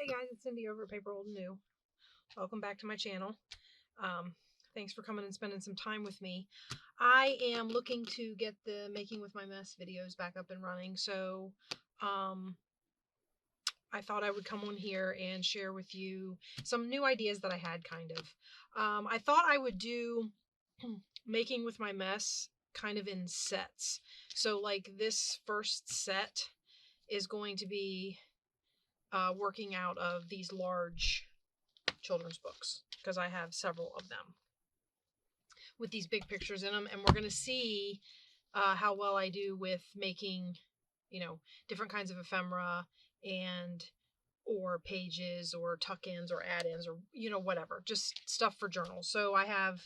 Hey guys, it's Cindy over at paper.old.new. Welcome back to my channel. Thanks for coming and spending some time with me. I am looking to get the Making with My Mess videos back up and running, so I thought I would come on here and share with you some new ideas that I had, kind of. I thought I would do Making with My Mess kind of in sets. So like this first set is going to be working out of these large children's books, because I have several of them with these big pictures in them, and we're going to see how well I do with making, different kinds of ephemera and or pages or tuck-ins or add-ins or whatever, just stuff for journals. So I have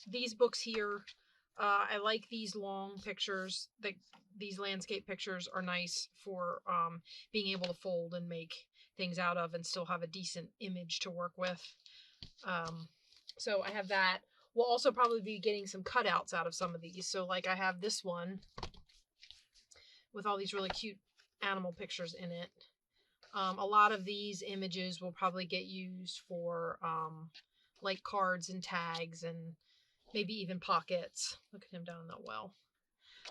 these books here. I like these long pictures. These landscape pictures are nice for being able to fold and make things out of and still have a decent image to work with. So I have that. We'll also probably be getting some cutouts out of some of these. So like I have this one with all these really cute animal pictures in it. A lot of these images will probably get used for like cards and tags and maybe even pockets. Look at him down in that well.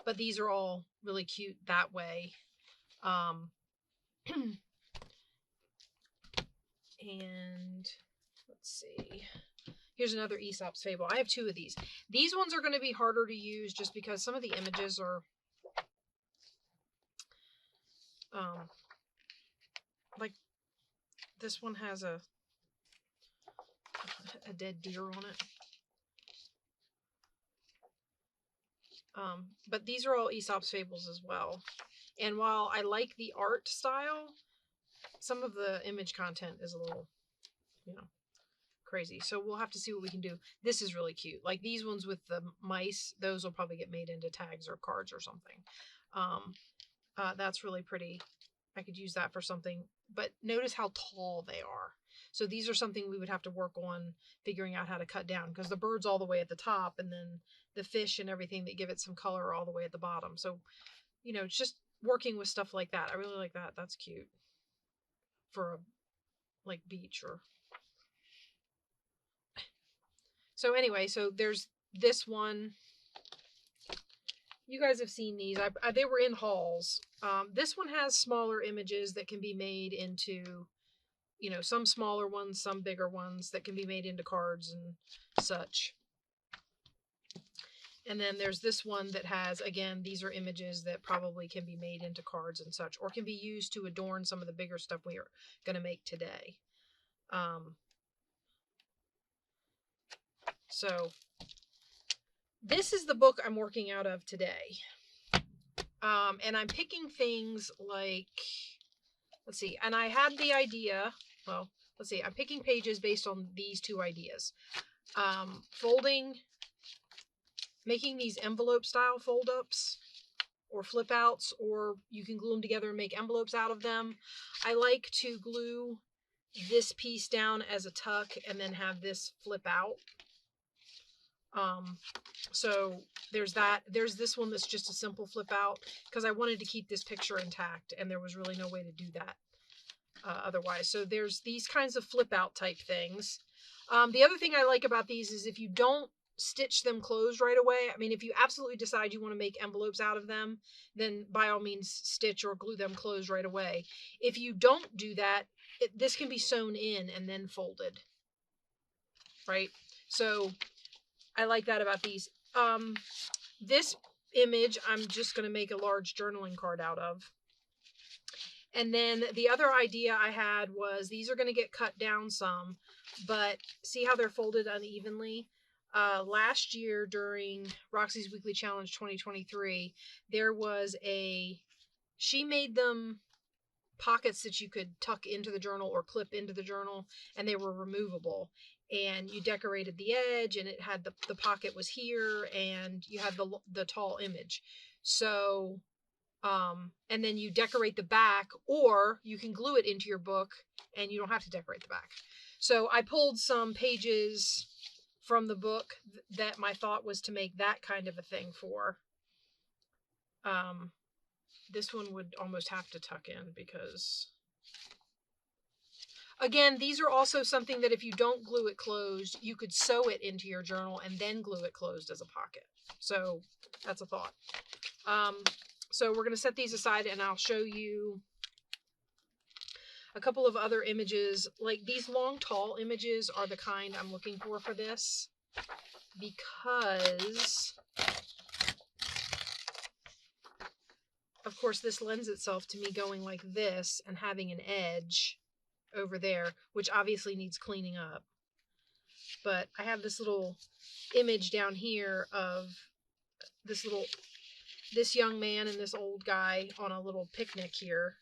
But these are all really cute that way. And let's see. Here's another Aesop's Fable. I have two of these. These ones are going to be harder to use just because some of the images are like this one has a dead deer on it. But these are all Aesop's Fables as well. And while I like the art style, some of the image content is a little, crazy. So we'll have to see what we can do. This is really cute. Like these ones with the mice, those will probably get made into tags or cards or something. That's really pretty. I could use that for something. But notice how tall they are. So these are something we would have to work on figuring out how to cut down, because the bird's all the way at the top and then the fish and everything that give it some color are all the way at the bottom. So, just working with stuff like that. I really like that. That's cute for a like beach or. So anyway, so there's this one. You guys have seen these. They were in hauls. This one has smaller images that can be made into, some smaller ones, some bigger ones that can be made into cards and such. And then there's this one that has, again, these are images that probably can be made into cards and such, or can be used to adorn some of the bigger stuff we are going to make today. So this is the book I'm working out of today. And I'm picking things like, let's see, and I had the idea, well, let's see, I'm picking pages based on these two ideas. Folding, making these envelope style fold ups or flip outs, or you can glue them together and make envelopes out of them. I like to glue this piece down as a tuck and then have this flip out. So there's that. There's this one that's just a simple flip out, because I wanted to keep this picture intact and there was really no way to do that otherwise. So there's these kinds of flip out type things. The other thing I like about these is if you don't stitch them closed right away. I mean, if you absolutely decide you want to make envelopes out of them, then by all means stitch or glue them closed right away. If you don't do that, this can be sewn in and then folded, right? So I like that about these. This image I'm just going to make a large journaling card out of. And then the other idea I had was these are going to get cut down some, but see how they're folded unevenly? Last year during Roxy's Weekly Challenge 2023, there was she made them pockets that you could tuck into the journal or clip into the journal, and they were removable. And you decorated the edge, and it had the pocket was here, and you had the tall image. So, and then you decorate the back, or you can glue it into your book, and you don't have to decorate the back. So I pulled some pages from the book that my thought was to make that kind of a thing for. this one would almost have to tuck in because, again, these are also something that if you don't glue it closed, you could sew it into your journal and then glue it closed as a pocket. So that's a thought. So we're going to set these aside and I'll show you a couple of other images. Like these long, tall images are the kind I'm looking for this, because of course this lends itself to me going like this and having an edge over there, which obviously needs cleaning up. But I have this little image down here of this young man and this old guy on a little picnic here.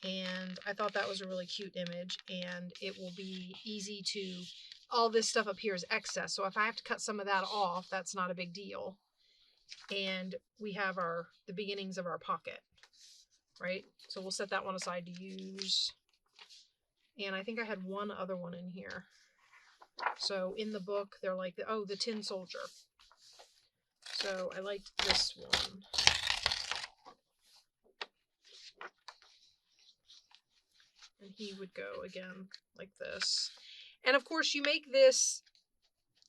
And I thought that was a really cute image, and it will be easy to, all this stuff up here is excess. So if I have to cut some of that off, that's not a big deal. And we have the beginnings of our pocket, right? So we'll set that one aside to use. And I think I had one other one in here. So in the book, they're like, the Tin Soldier. So I liked this one. And he would go again like this. And of course you make this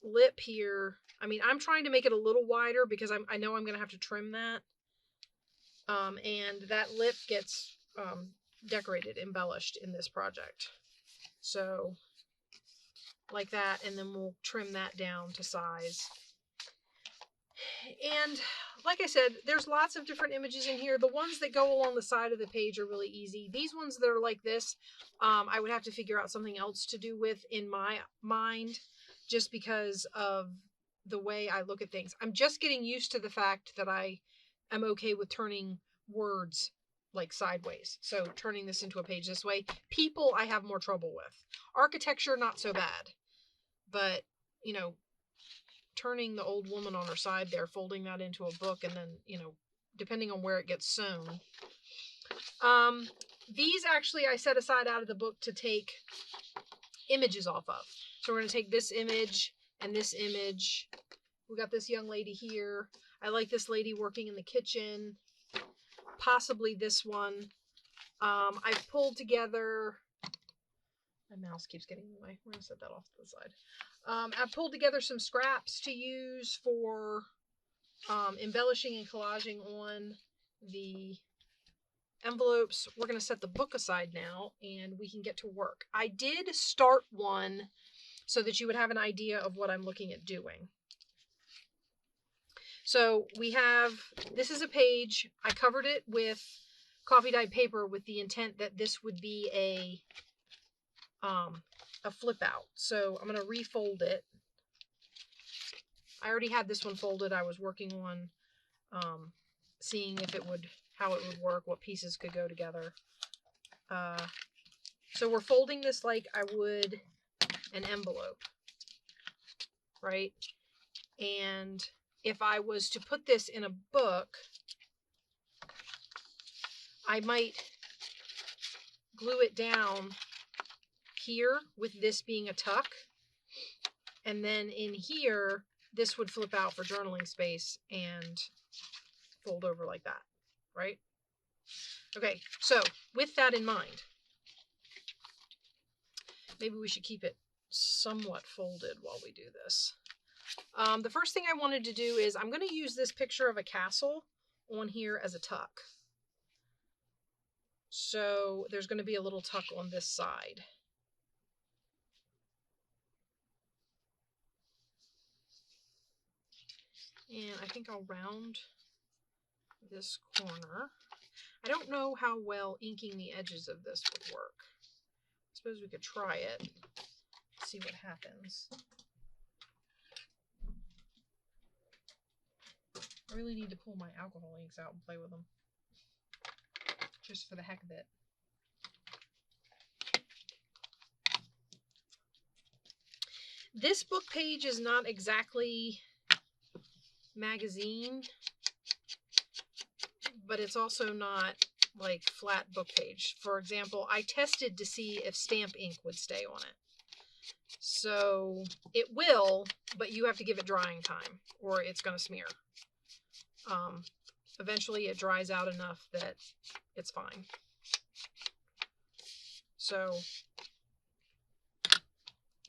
lip here. I mean, I'm trying to make it a little wider because I know I'm going to have to trim that. And that lip gets decorated, embellished in this project. So like that, and then we'll trim that down to size. And like I said, there's lots of different images in here. The ones that go along the side of the page are really easy. These ones that are like this, I would have to figure out something else to do with in my mind, just because of the way I look at things. I'm just getting used to the fact that I am okay with turning words like sideways. So turning this into a page this way. People I have more trouble with. Architecture, not so bad. But, you know, turning the old woman on her side there, folding that into a book, and then, you know, depending on where it gets sewn. These actually I set aside out of the book to take images off of. So we're going to take this image and this image. We got this young lady here. I like this lady working in the kitchen. Possibly this one. I've pulled together... My mouse keeps getting in the way. We're going to set that off to the side. I've pulled together some scraps to use for embellishing and collaging on the envelopes. We're going to set the book aside now and we can get to work. I did start one so that you would have an idea of what I'm looking at doing. So we have, this is a page. I covered it with coffee dyed paper with the intent that this would be a flip out. So I'm going to refold it. I already had this one folded. I was working on seeing if it would, how it would work, what pieces could go together. So we're folding this like I would an envelope, right? And if I was to put this in a book, I might glue it down here with this being a tuck, and then in here this would flip out for journaling space and fold over like that, right? Okay, so with that in mind, maybe we should keep it somewhat folded while we do this. The first thing I wanted to do is I'm going to use this picture of a castle on here as a tuck. So there's going to be a little tuck on this side. And I think I'll round this corner. I don't know how well inking the edges of this would work. I suppose we could try it, see what happens. I really need to pull my alcohol inks out and play with them, just for the heck of it. This book page is not exactly magazine, but it's also not like flat book page. For example, I tested to see if stamp ink would stay on it. So it will, but you have to give it drying time or it's going to smear. eventually it dries out enough that it's fine. So,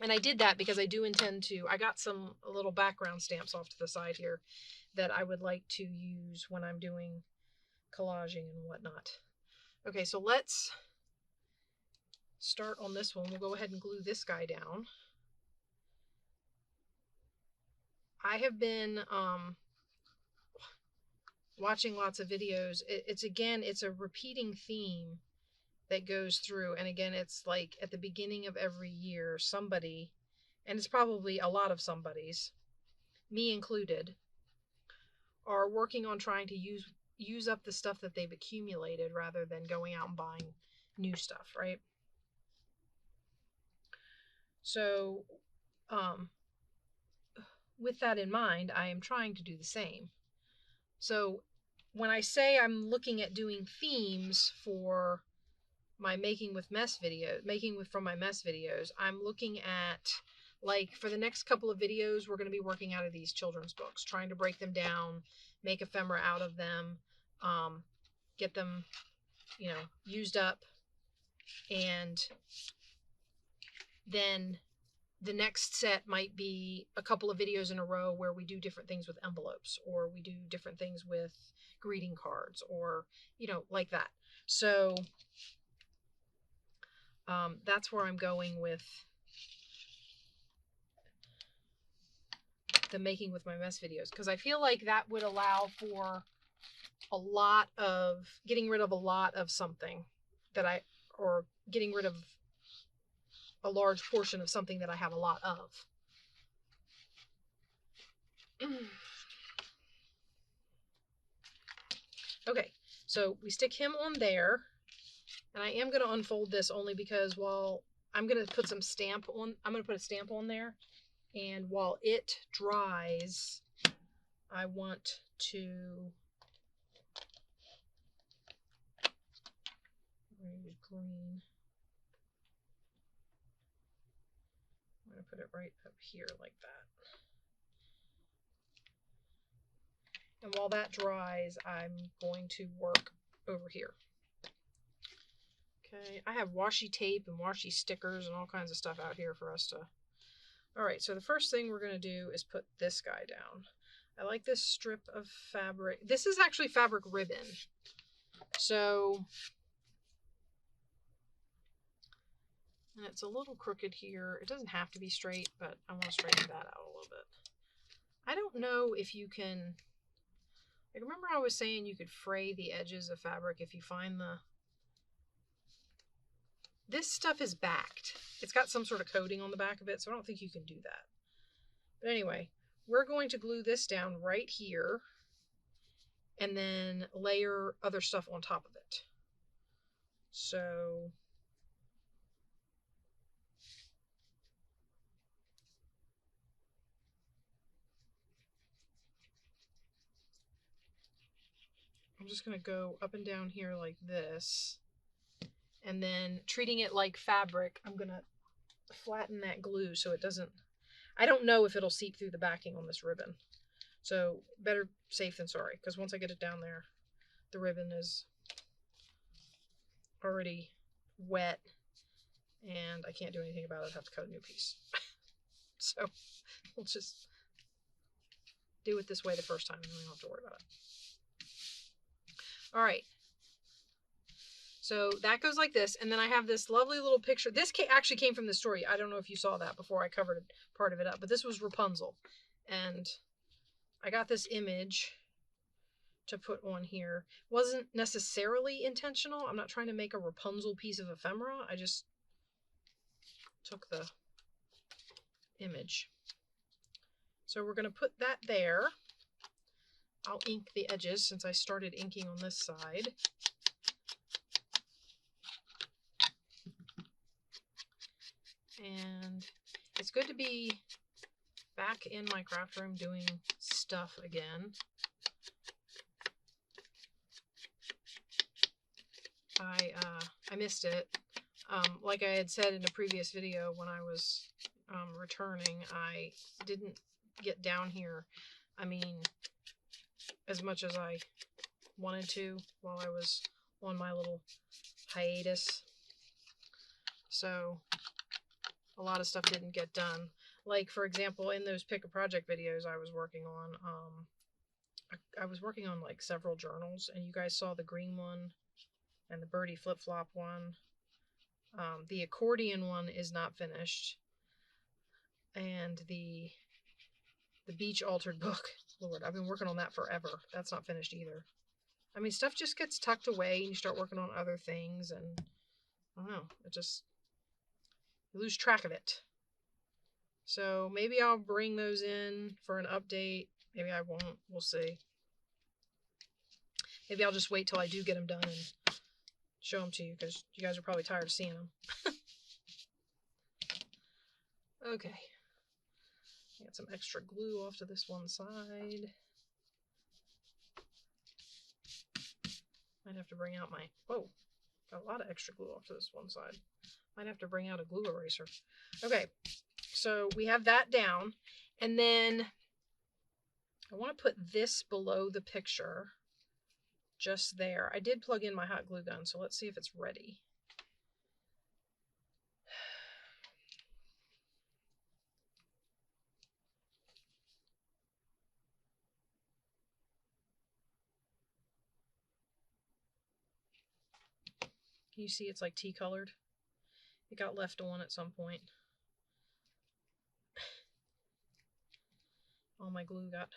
and I did that because I do intend to, I got some little background stamps off to the side here that I would like to use when I'm doing collaging and whatnot. Okay, so let's start on this one. We'll go ahead and glue this guy down. I have been watching lots of videos. It's a repeating theme that goes through, and again, it's like at the beginning of every year, somebody, and it's probably a lot of somebody's, me included, are working on trying to use up the stuff that they've accumulated rather than going out and buying new stuff, right? So with that in mind, I am trying to do the same. So when I say I'm looking at doing themes for my making with mess video, from my mess videos, I'm looking at, like, for the next couple of videos, we're going to be working out of these children's books, trying to break them down, make ephemera out of them, get them, you know, used up, and then the next set might be a couple of videos in a row where we do different things with envelopes, or we do different things with greeting cards, or, you know, like that. So that's where I'm going with the making with my mess videos, because I feel like that would allow for a lot of getting rid of a lot of something that or getting rid of a large portion of something that I have a lot of. Okay, so we stick him on there, and I am going to unfold this only because while I'm going to put some stamp on, I'm going to put a stamp on there, and while it dries, I want to use green. I'm going to put it right up here like that. And while that dries, I'm going to work over here. Okay, I have washi tape and washi stickers and all kinds of stuff out here for us to... Alright, so the first thing we're going to do is put this guy down. I like this strip of fabric. This is actually fabric ribbon. So, and it's a little crooked here. It doesn't have to be straight, but I want to straighten that out a little bit. I don't know if you can... Like, remember I was saying you could fray the edges of fabric if you find the... This stuff is backed. It's got some sort of coating on the back of it, so I don't think you can do that. But anyway, we're going to glue this down right here and then layer other stuff on top of it. So I'm just going to go up and down here like this. And then treating it like fabric, I'm going to flatten that glue so it doesn't... I don't know if it'll seep through the backing on this ribbon. So better safe than sorry, because once I get it down there, the ribbon is already wet and I can't do anything about it. I have to cut a new piece. So we'll just do it this way the first time and then we don't have to worry about it. All right. So that goes like this, and then I have this lovely little picture. This actually came from the story. I don't know if you saw that before I covered part of it up, but this was Rapunzel. And I got this image to put on here. Wasn't necessarily intentional. I'm not trying to make a Rapunzel piece of ephemera. I just took the image. So we're going to put that there. I'll ink the edges since I started inking on this side. And it's good to be back in my craft room doing stuff again. I missed it. Like I had said in a previous video when I was returning, I didn't get down here, I mean, as much as I wanted to while I was on my little hiatus. So a lot of stuff didn't get done. Like, for example, in those pick a project videos I was working on, I was working on like several journals, and you guys saw the green one and the birdie flip-flop one. The accordion one is not finished. And the beach altered book, Lord, I've been working on that forever. That's not finished either. I mean, stuff just gets tucked away and you start working on other things, and I don't know, you lose track of it. So maybe I'll bring those in for an update. Maybe I won't. We'll see. Maybe I'll just wait till I do get them done and show them to you, because you guys are probably tired of seeing them. Okay. Got some extra glue off to this one side. Might have to bring out my... Whoa. Got a lot of extra glue off to this one side. Might have to bring out a glue eraser. Okay. So we have that down. And then I want to put this below the picture. Just there. I did plug in my hot glue gun, so let's see if it's ready. Can you see it's like tea colored? It got left on at some point. All my glue got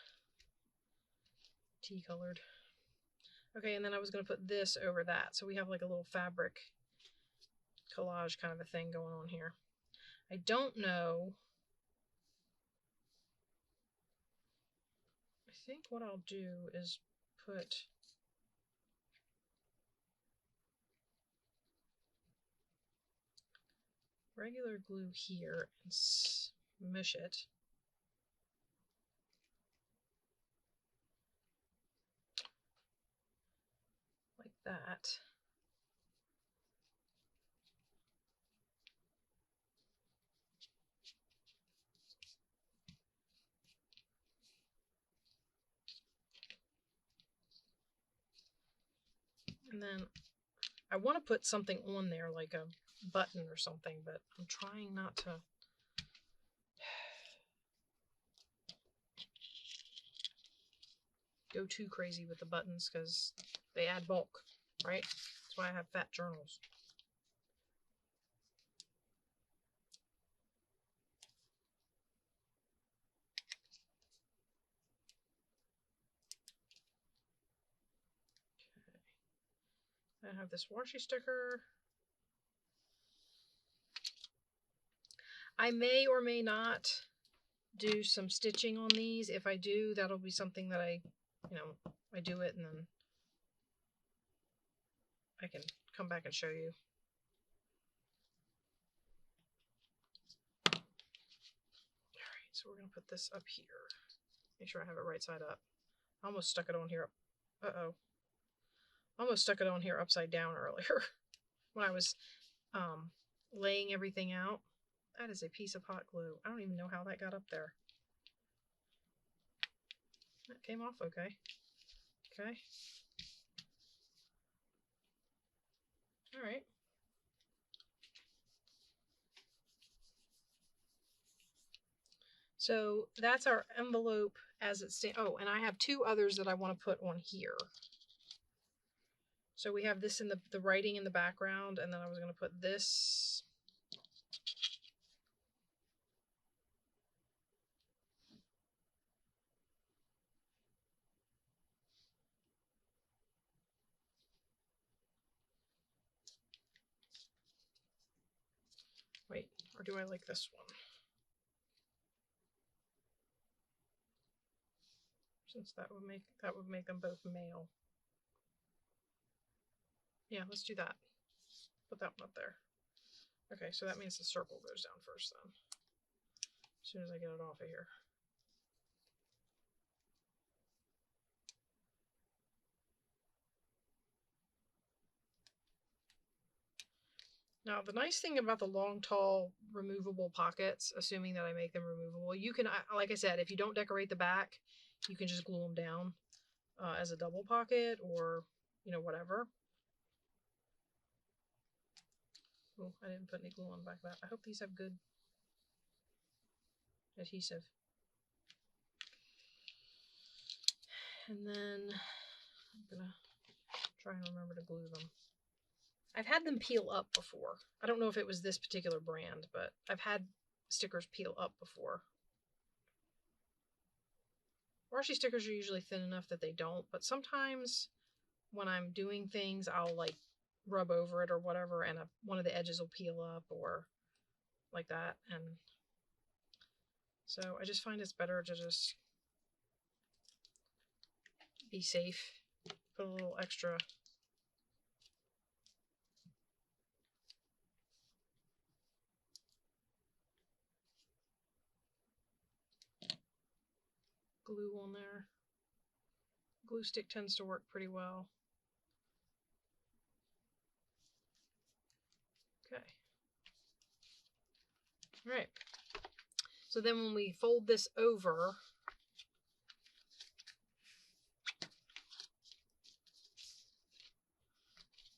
tea colored. Okay, and then I was going to put this over that, so we have like a little fabric collage kind of a thing going on here. I don't know. I think what I'll do is put regular glue here and smush it. Like that. And then I want to put something on there, like a button or something, but I'm trying not to. Go too crazy with the buttons, because they add bulk, right? That's why I have fat journals. Okay. I have this washi sticker. I may or may not do some stitching on these. If I do, that'll be something that I do it and then I can come back and show you. Alright, so we're going to put this up here. Make sure I have it right side up. I almost stuck it on here. Uh-oh. Almost stuck it on here upside down earlier when I was laying everything out. That is a piece of hot glue. I don't even know how that got up there. That came off okay. Okay. Alright. So that's our envelope as it stands. Oh, and I have two others that I want to put on here. So we have this in the writing in the background, and then I was going to put this. Wait, or do I like this one? Since that would make them both male. Yeah, let's do that. Put that one up there. Okay, so that means the circle goes down first then. As soon as I get it off of here. Now, the nice thing about the long, tall, removable pockets, assuming that I make them removable, you can, like I said, if you don't decorate the back, you can just glue them down. as a double pocket or, you know, whatever. Oh, I didn't put any glue on the back of that. I hope these have good adhesive. And then I'm gonna try and remember to glue them. I've had them peel up before. I don't know if it was this particular brand, but I've had stickers peel up before. Washi stickers are usually thin enough that they don't, but sometimes when I'm doing things, I'll like rub over it or whatever, and one of the edges will peel up or like that. And so I just find it's better to just be safe, put a little extra glue on there. Glue stick tends to work pretty well. Okay. All right. So then when we fold this over,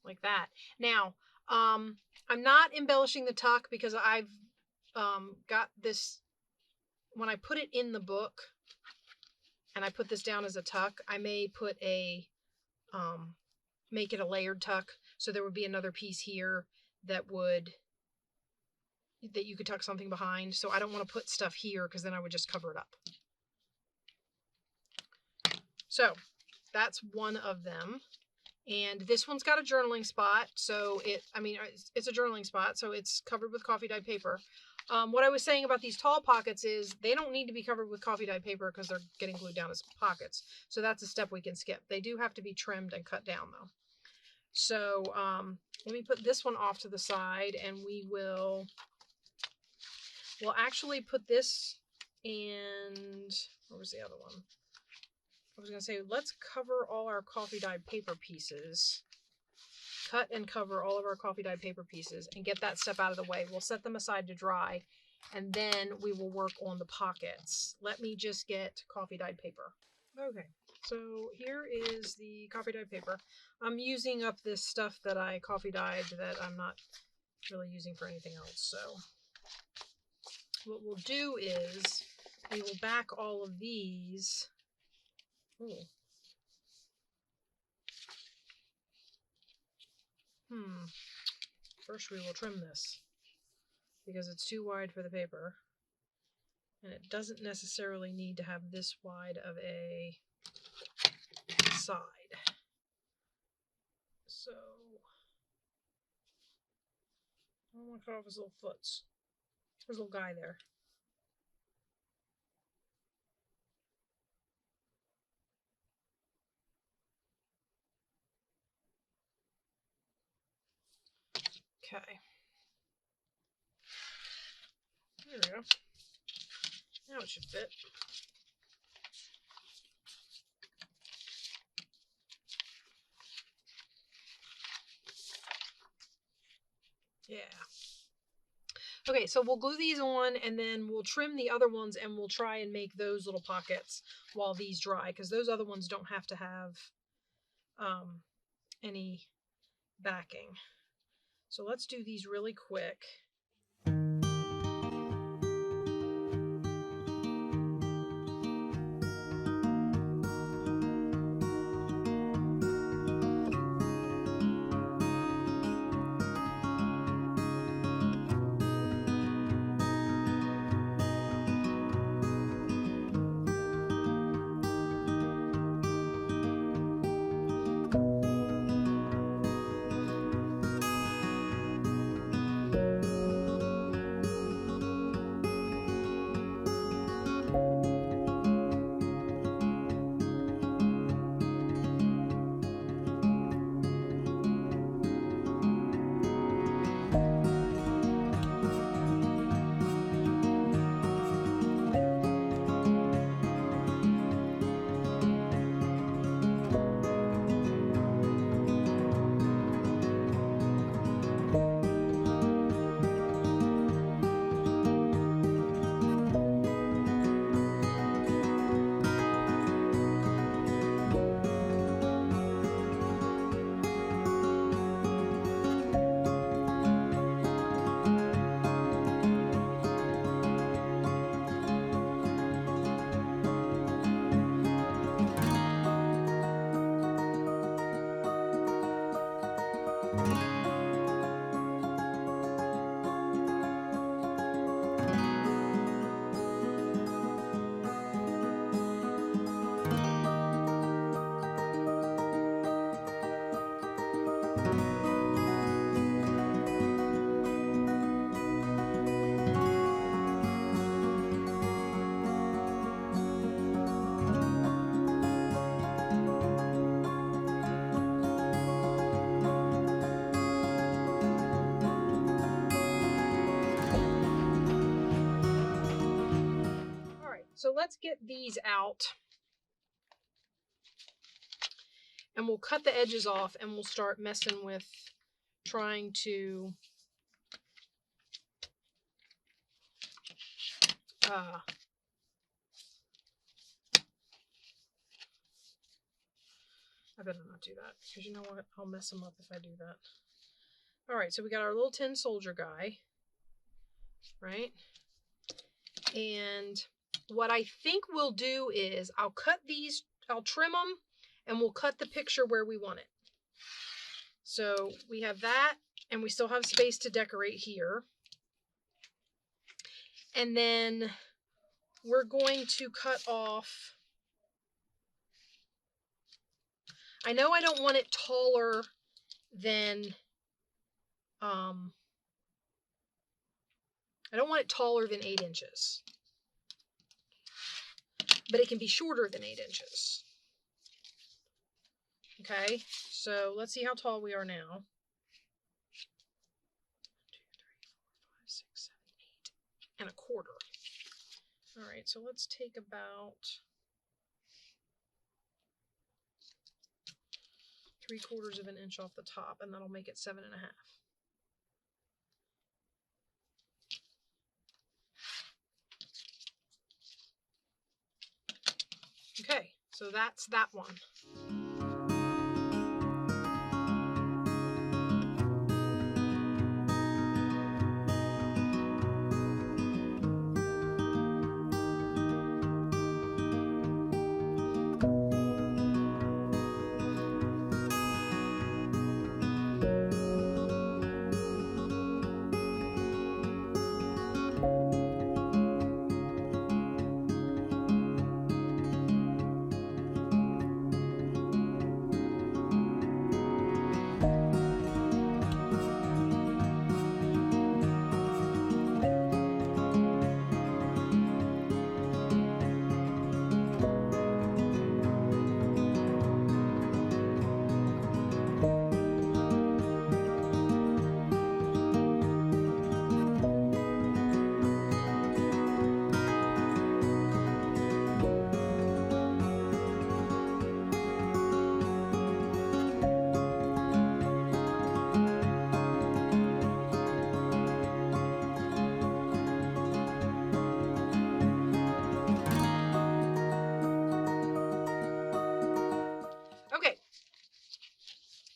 like that. Now, I'm not embellishing the tuck because I've got this, when I put it in the book and I put this down as a tuck, I may put a, make it a layered tuck. So there would be another piece here that you could tuck something behind. So I don't want to put stuff here because then I would just cover it up. So that's one of them. And this one's got a journaling spot. So it's a journaling spot. So it's covered with coffee dyed paper. What I was saying about these tall pockets is they don't need to be covered with coffee dyed paper because they're getting glued down as pockets. So that's a step we can skip. They do have to be trimmed and cut down though. So let me put this one off to the side, and we'll actually put this, and where was the other one? I was going to say, let's cover all our coffee dyed paper pieces. Cut and cover all of our coffee dyed paper pieces and get that step out of the way. We'll set them aside to dry, and then we will work on the pockets. Let me just get coffee dyed paper. Okay, so here is the coffee dyed paper. I'm using up this stuff that I coffee dyed that I'm not really using for anything else. So what we'll do is we will back all of these. Ooh. First we will trim this because it's too wide for the paper, and it doesn't necessarily need to have this wide of a side. So I don't want to cut off his little foots. There's a little guy there. Okay. There we go. Now it should fit. Yeah. Okay, so we'll glue these on, and then we'll trim the other ones, and we'll try and make those little pockets while these dry, because those other ones don't have to have any backing. So let's do these really quick. So let's get these out, and we'll cut the edges off, and we'll start messing with trying to I better not do that, because you know what? I'll mess them up if I do that. All right, so we got our little tin soldier guy, right? And what I think we'll do is I'll cut these, I'll trim them, and we'll cut the picture where we want it. So we have that, and we still have space to decorate here. And then we're going to cut off, I know I don't want it taller than, I don't want it taller than 8 inches. But it can be shorter than 8 inches. Okay, so let's see how tall we are now. 1, 2, 3, 4, 5, 6, 7, 8 1/4. All right, so let's take about 3/4 of an inch off the top, and that'll make it 7 1/2. Okay, so that's that one.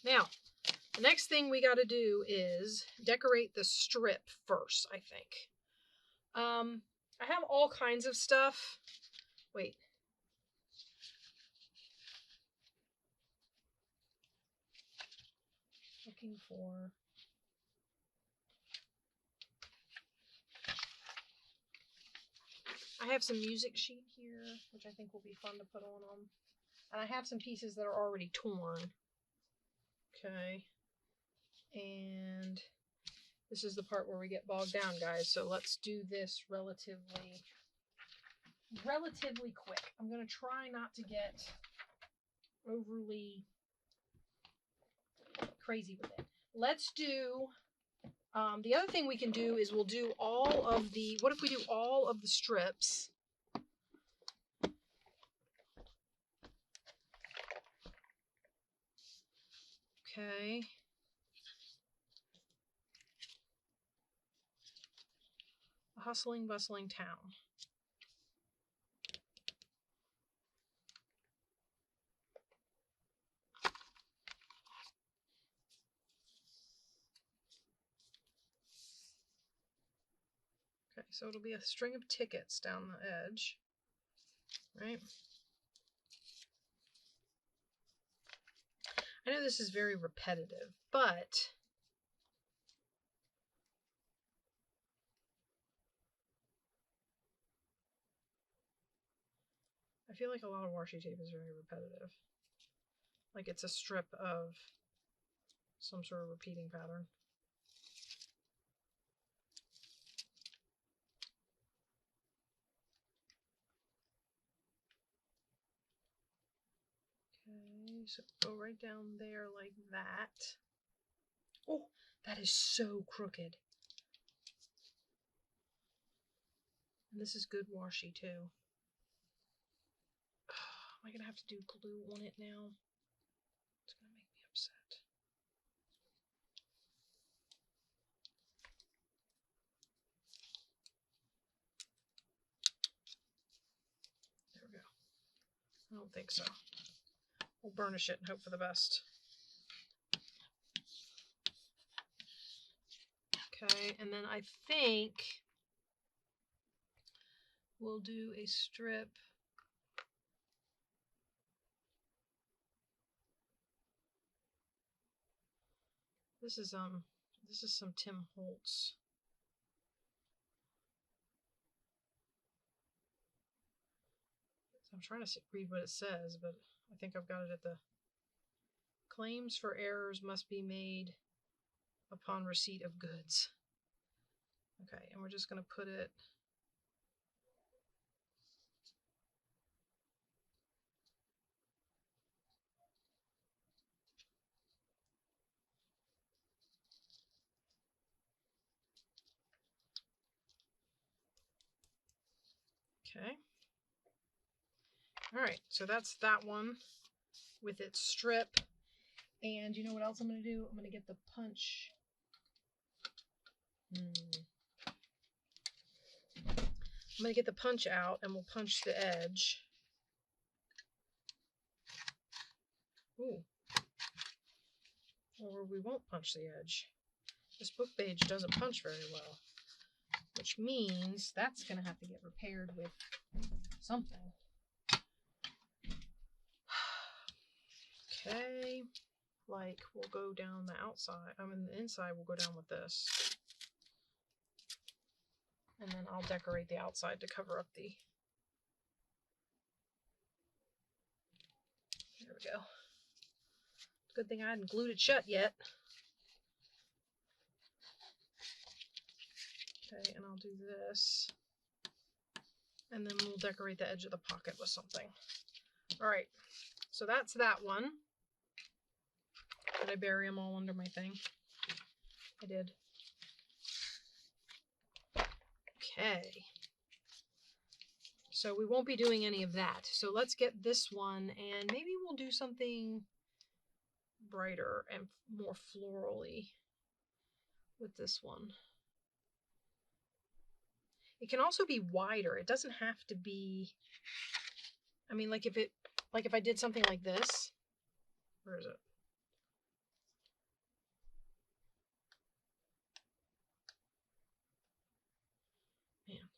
Now, the next thing we got to do is decorate the strip first, I think. I have all kinds of stuff. Wait. Looking for... I have some music sheet here, which I think will be fun to put on them. And I have some pieces that are already torn. Okay. And this is the part where we get bogged down, guys. So let's do this relatively quick. I'm going to try not to get overly crazy with it. Let's do, the other thing we can do is we'll do all of the, what if we do all of the strips? Okay. A hustling, bustling town. Okay, so it'll be a string of tickets down the edge, right? I know this is very repetitive, but I feel like a lot of washi tape is very repetitive. Like it's a strip of some sort of repeating pattern. Okay, so go right down there like that. Oh, that is so crooked. And this is good washi too. Oh, am I gonna have to do glue on it now? It's gonna make me upset. There we go. I don't think so. We'll burnish it and hope for the best. Okay, and then I think we'll do a strip. This is some Tim Holtz. I'm trying to read what it says, but I think I've got it at the claims for errors must be made upon receipt of goods. Okay, and we're just going to put it okay. All right, so that's that one with its strip. And you know what else I'm going to do? I'm going to get the punch. I'm going to get the punch out and we'll punch the edge. Ooh. Or we won't punch the edge. This book page doesn't punch very well, which means that's going to have to get repaired with something. Okay, like we'll go down the outside, the inside we'll go down with this. And then I'll decorate the outside to cover up the... There we go. Good thing I hadn't glued it shut yet. Okay, and I'll do this. And then we'll decorate the edge of the pocket with something. All right, so that's that one. Did I bury them all under my thing? I did. Okay. So we won't be doing any of that. So let's get this one, and maybe we'll do something brighter and more florally with this one. It can also be wider. It doesn't have to be, I mean, like if I did something like this, where is it? Man.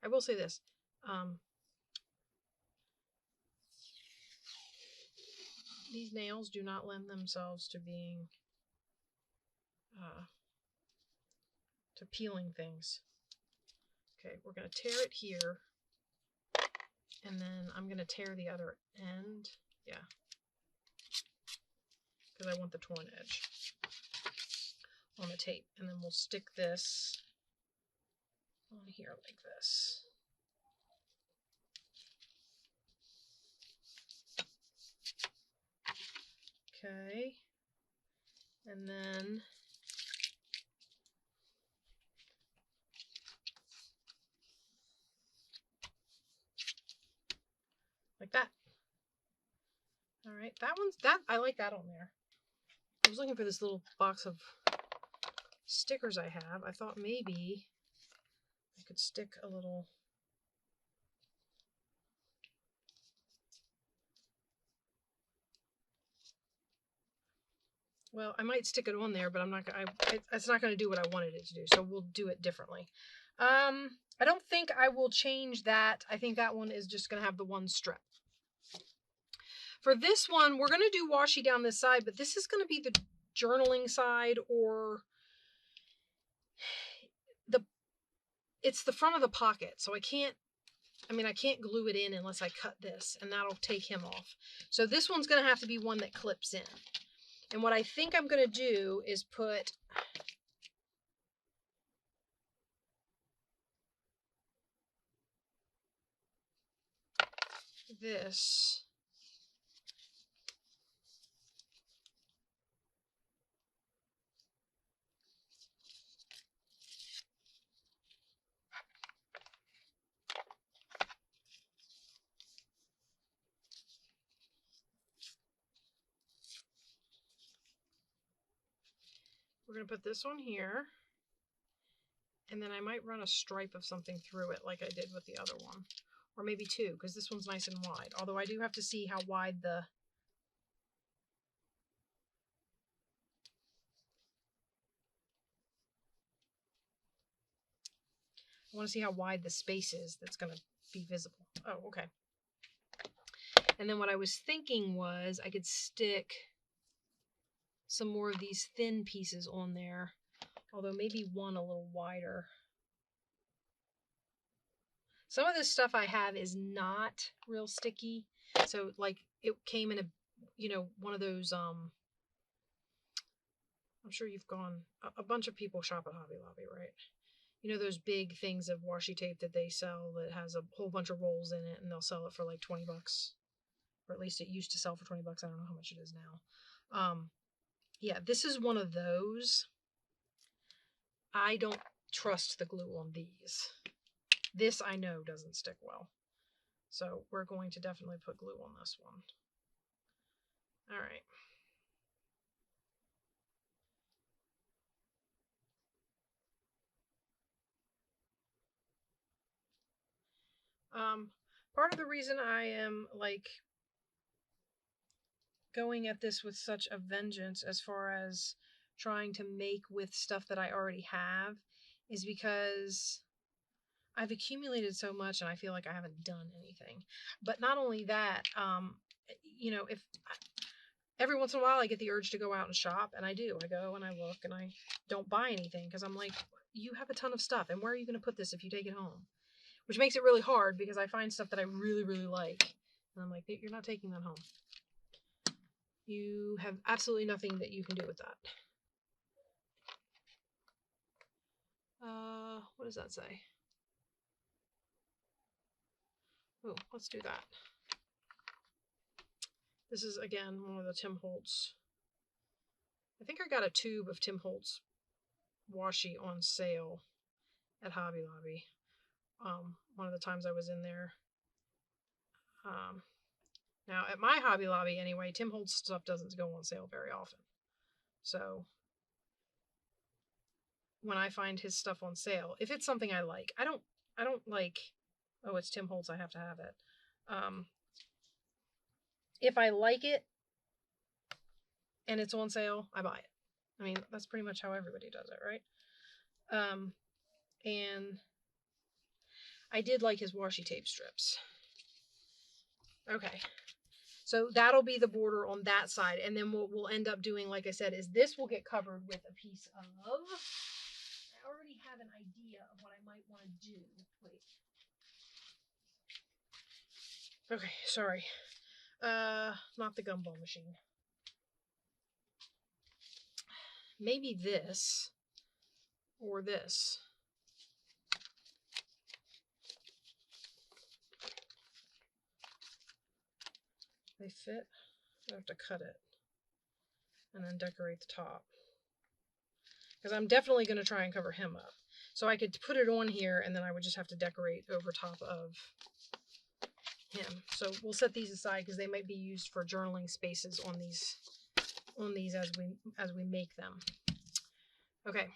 I will say this. These nails do not lend themselves to being, to peeling things. Okay, we're going to tear it here. And then I'm going to tear the other end. Yeah. Because I want the torn edge on the tape. And then we'll stick this on here like this. Okay. And then like that. All right, I like that on there. I was looking for this little box of stickers I have. I thought maybe I could stick a little. Well, I might stick it on there, but I'm not gonna. It's not going to do what I wanted it to do. So we'll do it differently. I don't think I will change that. I think that one is just going to have the one strip. For this one, we're going to do washi down this side, but this is going to be the journaling side, or it's the front of the pocket. So I can't glue it in unless I cut this, and that'll take him off. So this one's going to have to be one that clips in. And what I think I'm going to do is put this we're going to put this one here, and then I might run a stripe of something through it like I did with the other one, or maybe two, because this one's nice and wide, although I do have to see how wide the I want to see how wide the space is that's going to be visible. Oh, okay. And then what I was thinking was I could stick some more of these thin pieces on there, although maybe one a little wider. Some of this stuff I have is not real sticky. So like it came in a, one of those, I'm sure you've gone, a bunch of people shop at Hobby Lobby, right? You know those big things of washi tape that they sell that has a whole bunch of rolls in it, and they'll sell it for like 20 bucks. Or at least it used to sell for 20 bucks. I don't know how much it is now. Yeah, this is one of those. I don't trust the glue on these. This I know doesn't stick well. So we're going to definitely put glue on this one. All right. Part of the reason I am like going at this with such a vengeance as far as trying to make with stuff that I already have is because I've accumulated so much and I feel like I haven't done anything. But not only that, if every once in a while I get the urge to go out and shop, and I do. I go and I look and I don't buy anything because I'm like, you have a ton of stuff, and where are you going to put this if you take it home? Which makes it really hard because I find stuff that I really, really like. And I'm like, you're not taking that home. You have absolutely nothing that you can do with that. What does that say? Oh, let's do that. This is, again, one of the Tim Holtz. I think I got a tube of Tim Holtz washi on sale at Hobby Lobby. One of the times I was in there. Now, at my Hobby Lobby, anyway, Tim Holtz stuff doesn't go on sale very often. So, when I find his stuff on sale, if it's something I like, I don't like, oh, it's Tim Holtz, I have to have it. If I like it and it's on sale, I buy it. I mean, that's pretty much how everybody does it, right? And I did like his washi tape strips. Okay. So that'll be the border on that side. And then what we'll end up doing, like I said, is this will get covered with a piece of, I already have an idea of what I might want to do. Wait. Okay, sorry. Not the gumball machine. Maybe this or this. They fit. I have to cut it and then decorate the top. Because I'm definitely going to try and cover him up. So I could put it on here and then I would just have to decorate over top of him. So we'll set these aside because they might be used for journaling spaces on these as we make them. Okay.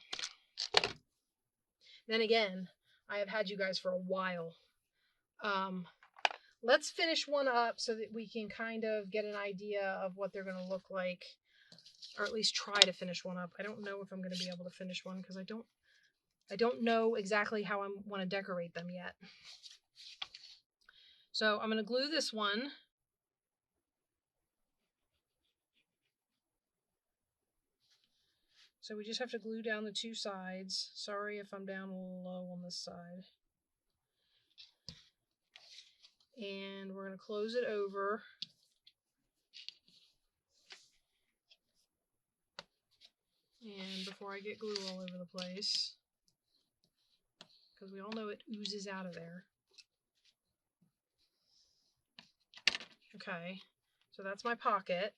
Then again, I have had you guys for a while. Let's finish one up so that we can kind of get an idea of what they're going to look like, or at least try to finish one up. I don't know if I'm going to be able to finish one because I don't know exactly how I want to decorate them yet. So I'm going to glue this one. So we just have to glue down the two sides. Sorry if I'm down a little low on this side. And we're going to close it over. And before I get glue all over the place, because we all know it oozes out of there. Okay, so that's my pocket.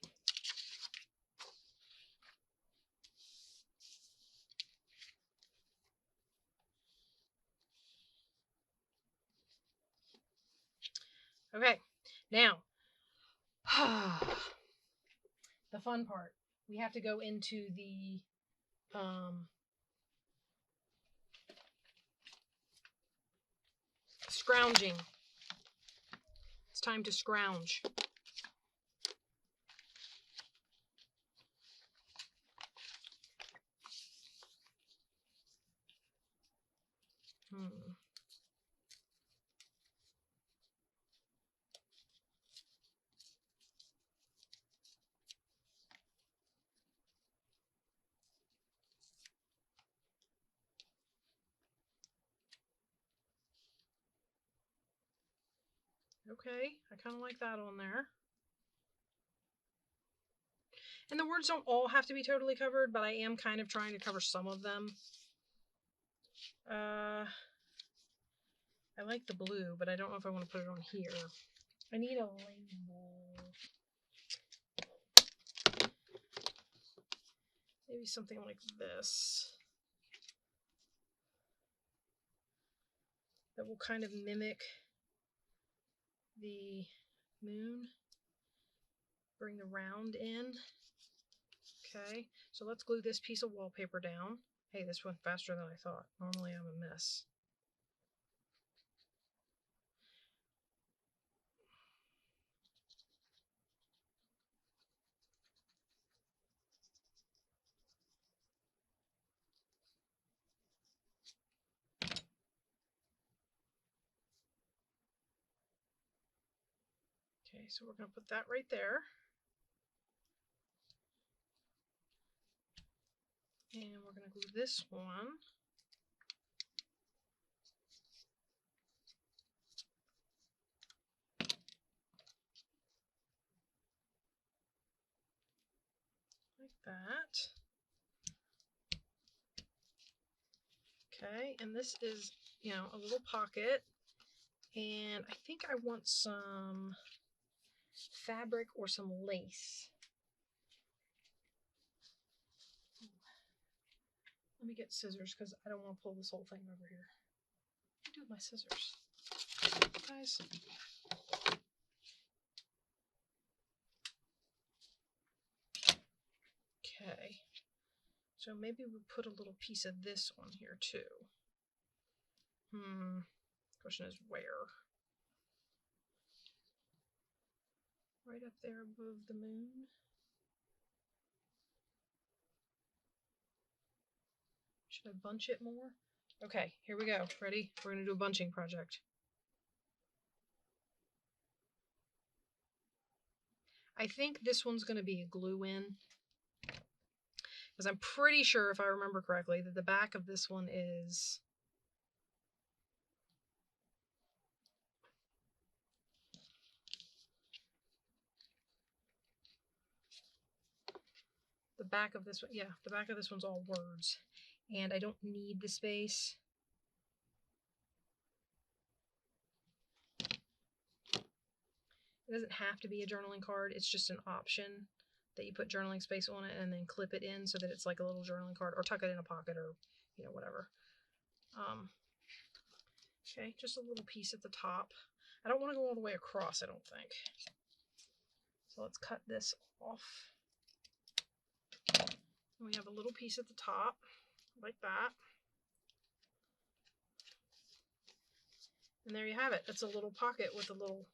Okay, now, the fun part. We have to go into the scrounging. It's time to scrounge. Okay, I kind of like that on there. And the words don't all have to be totally covered, but I am kind of trying to cover some of them. I like the blue, but I don't know if I want to put it on here. I need a label. Maybe something like this. That will kind of mimic the moon. Bring the round in. Okay, so let's glue this piece of wallpaper down. Hey, this went faster than I thought. Normally I'm a mess. Okay, so we're going to put that right there. And we're going to glue this one. Like that. Okay, and this is, you know, a little pocket. And I think I want some fabric or some lace. Let me get scissors because I don't want to pull this whole thing over here. What do I do with my scissors? Guys. Okay. So maybe we'll put a little piece of this on here too. Question is where? Right up there above the moon. Should I bunch it more? Okay, here we go. Ready? We're going to do a bunching project. I think this one's going to be a glue in. Because I'm pretty sure, if I remember correctly, that the back of this one is... The back of this one, yeah, the back of this one's all words. And I don't need the space. It doesn't have to be a journaling card. It's just an option that you put journaling space on it and then clip it in so that it's like a little journaling card, or tuck it in a pocket, or, you know, whatever. Okay, just a little piece at the top. I don't want to go all the way across, I don't think. So let's cut this off. We have a little piece at the top, like that. And there you have it. It's a little pocket with a little...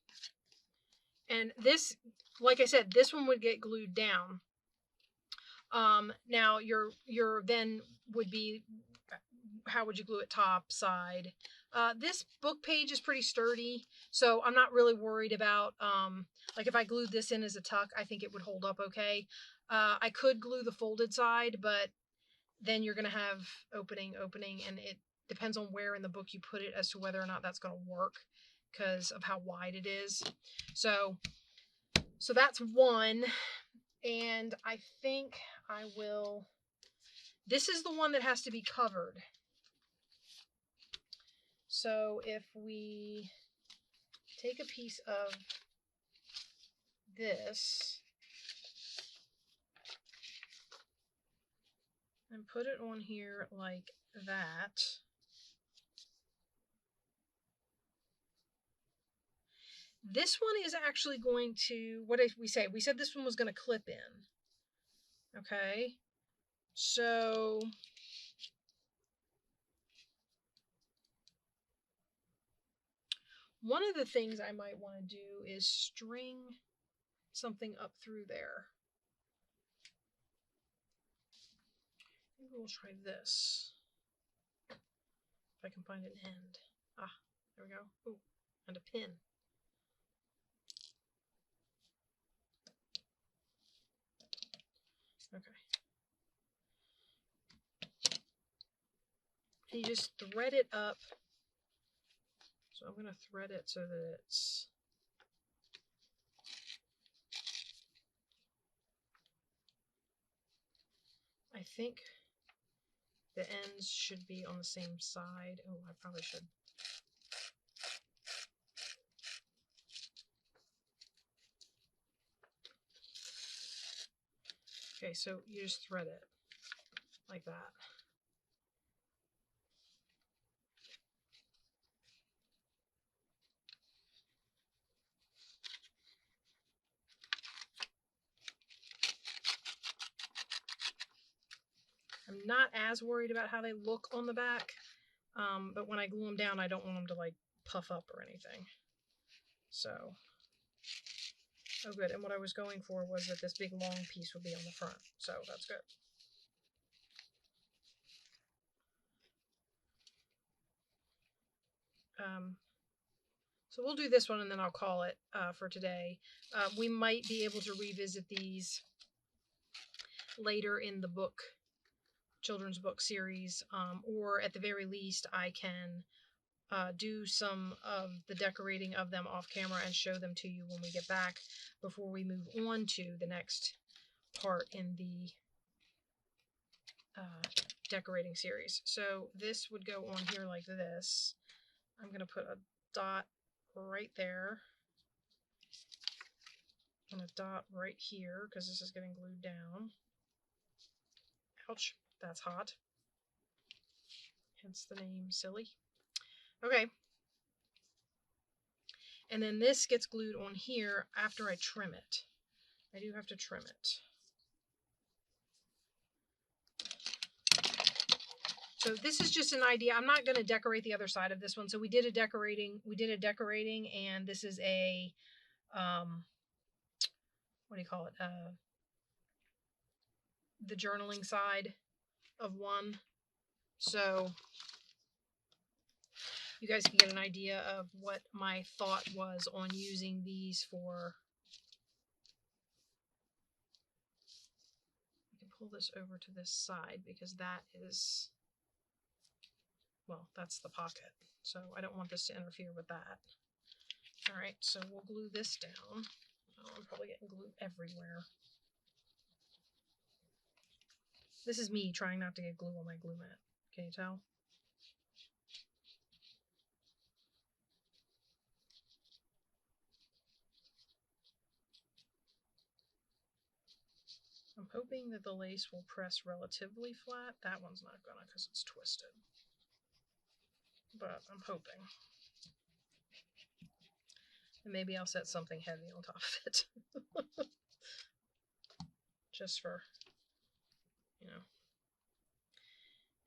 And this, like I said, this one would get glued down. Now your then would be, how would you glue it? Top, side. This book page is pretty sturdy, so I'm not really worried about, like if I glued this in as a tuck, I think it would hold up okay. I could glue the folded side, but then you're going to have opening, and it depends on where in the book you put it as to whether or not that's going to work because of how wide it is. So that's one. And I think I will, this is the one that has to be covered. So if we take a piece of this and put it on here like that, this one is actually going to, what did we say? We said this one was going to clip in. Okay. So one of the things I might want to do is string something up through there. Maybe we'll try this. If I can find an end. Ah, there we go. Ooh, and a pin. Okay. And you just thread it up. So I'm going to thread it so that it's I think the ends should be on the same side. Oh, I probably should. Okay, so you just thread it like that. I'm not as worried about how they look on the back, but when I glue them down, I don't want them to like puff up or anything. So, oh good. And what I was going for was that this big long piece would be on the front, so that's good. So we'll do this one and then I'll call it for today. We might be able to revisit these later in the book, children's book series, or at the very least I can do some of the decorating of them off camera and show them to you when we get back before we move on to the next part in the decorating series. So this would go on here like this. I'm going to put a dot right there and a dot right here because this is getting glued down. Ouch, that's hot. Hence the name Silly. Okay. And then this gets glued on here after I trim it. I do have to trim it. So this is just an idea. I'm not going to decorate the other side of this one. So we did a decorating, and this is a, what do you call it? The journaling side of one. So you guys can get an idea of what my thought was on using these for. I can pull this over to this side because that is, well, that's the pocket. So I don't want this to interfere with that. All right, so we'll glue this down. Oh, I'm probably getting glue everywhere. This is me trying not to get glue on my glue mat. Can you tell? I'm hoping that the lace will press relatively flat. That one's not gonna because it's twisted. But I'm hoping. And maybe I'll set something heavy on top of it. Just for, you know.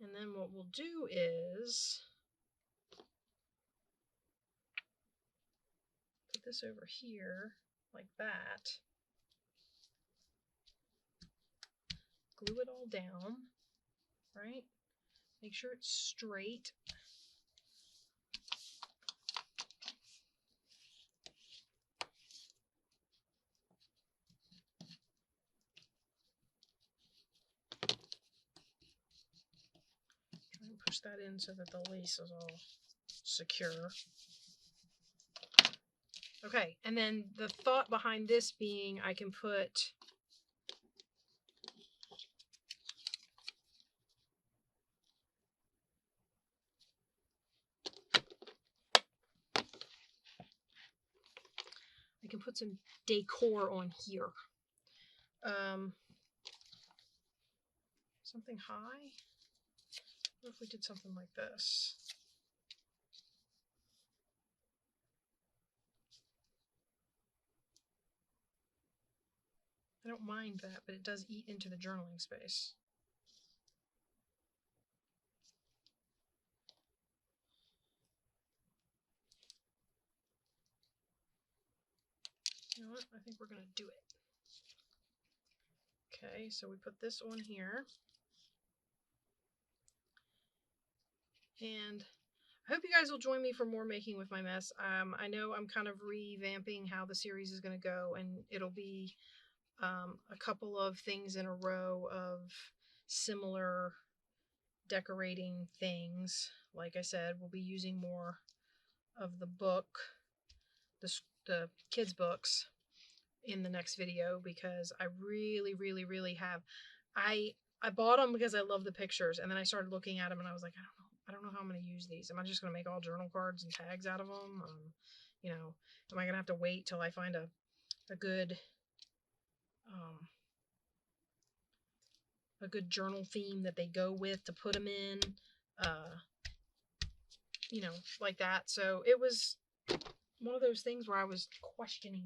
And then what we'll do is put this over here like that. Glue it all down, right? Make sure it's straight. push that in so that the lace is all secure. Okay, and then the thought behind this being I can put some decor on here. Something high? What if we did something like this? I don't mind that, but it does eat into the journaling space. You know what? I think we're going to do it. Okay, so we put this on here. And I hope you guys will join me for more Making with My Mess. I know I'm kind of revamping how the series is going to go, and it'll be a couple of things in a row of similar decorating things. Like I said, we'll be using more of the book, the kids' books in the next video, because I really have. I bought them because I love the pictures, and then I started looking at them and I was like, I don't know how I'm going to use these. Am I just going to make all journal cards and tags out of them? You know, am I going to have to wait till I find a good journal theme that they go with to put them in, you know, like that. So it was one of those things where I was questioning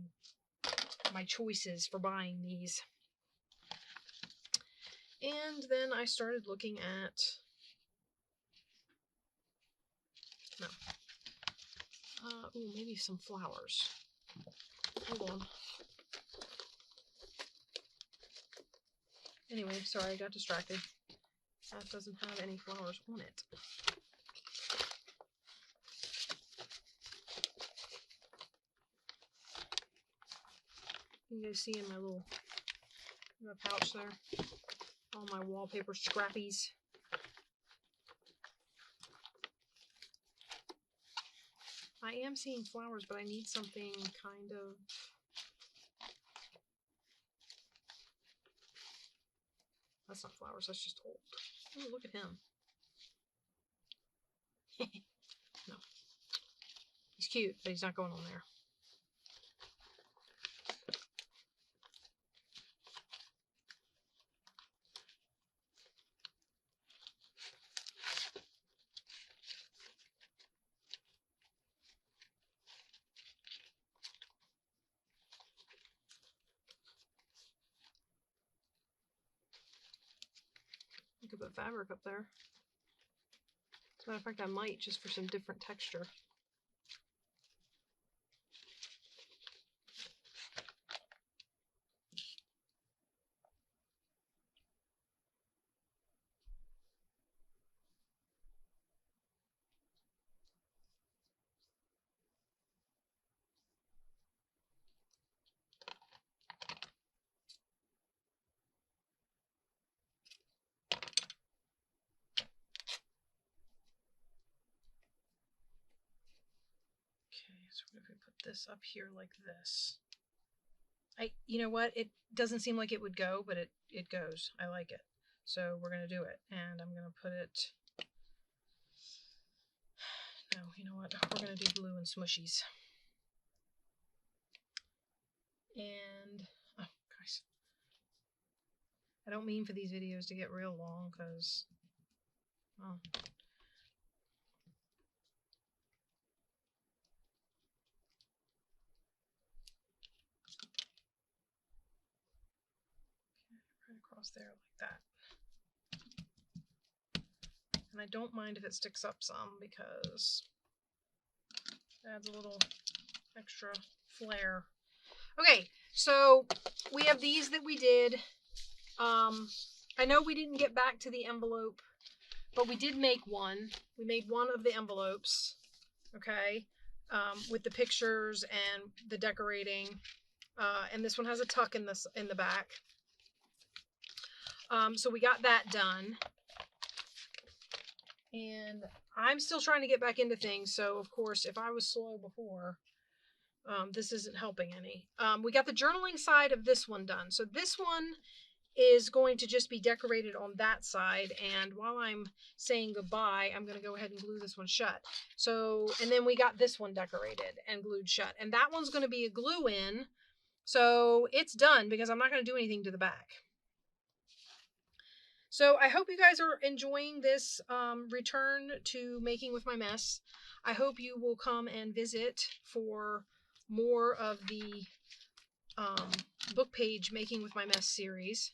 my choices for buying these. And then I started looking at, ooh, maybe some flowers. Hold on. Anyway, sorry, I got distracted. That doesn't have any flowers on it. You guys see in my little pouch there, all my wallpaper scrappies. I am seeing flowers, but I need something kind of... That's not flowers, that's just old. Oh, look at him. No. He's cute, but he's not going on there. I could put fabric up there. As a matter of fact, I might, just for some different texture. So what if we put this up here like this? You know what? It doesn't seem like it would go, but it goes. I like it. So we're going to do it. And I'm going to put it... No, you know what? We're going to do blue and smushies. And... Oh, guys. I don't mean for these videos to get real long, because... Oh. Across there like that. And I don't mind if it sticks up some, because it adds a little extra flair. Okay, so we have these that we did. I know we didn't get back to the envelope, but we did make one. We made one of the envelopes, okay, with the pictures and the decorating. And this one has a tuck in the back. So we got that done. And I'm still trying to get back into things. So, of course, if I was slow before, this isn't helping any. We got the journaling side of this one done. So this one is going to just be decorated on that side. And while I'm saying goodbye, I'm going to go ahead and glue this one shut. So, and then we got this one decorated and glued shut. And that one's going to be a glue in. So it's done because I'm not going to do anything to the back. So I hope you guys are enjoying this return to Making with My Mess. I hope you will come and visit for more of the book page Making with My Mess series.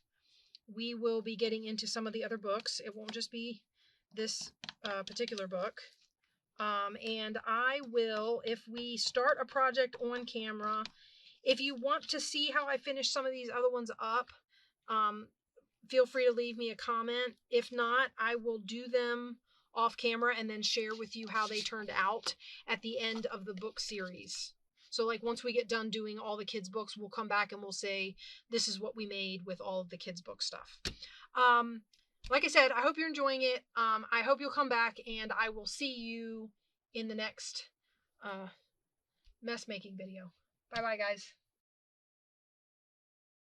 We will be getting into some of the other books. It won't just be this particular book. And I will, if we start a project on camera, if you want to see how I finish some of these other ones up, feel free to leave me a comment. If not, I will do them off camera and then share with you how they turned out at the end of the book series. So like once we get done doing all the kids' books, we'll come back and we'll say, this is what we made with all of the kids' book stuff. Like I said, I hope you're enjoying it. I hope you'll come back, and I will see you in the next mess making video. Bye-bye, guys.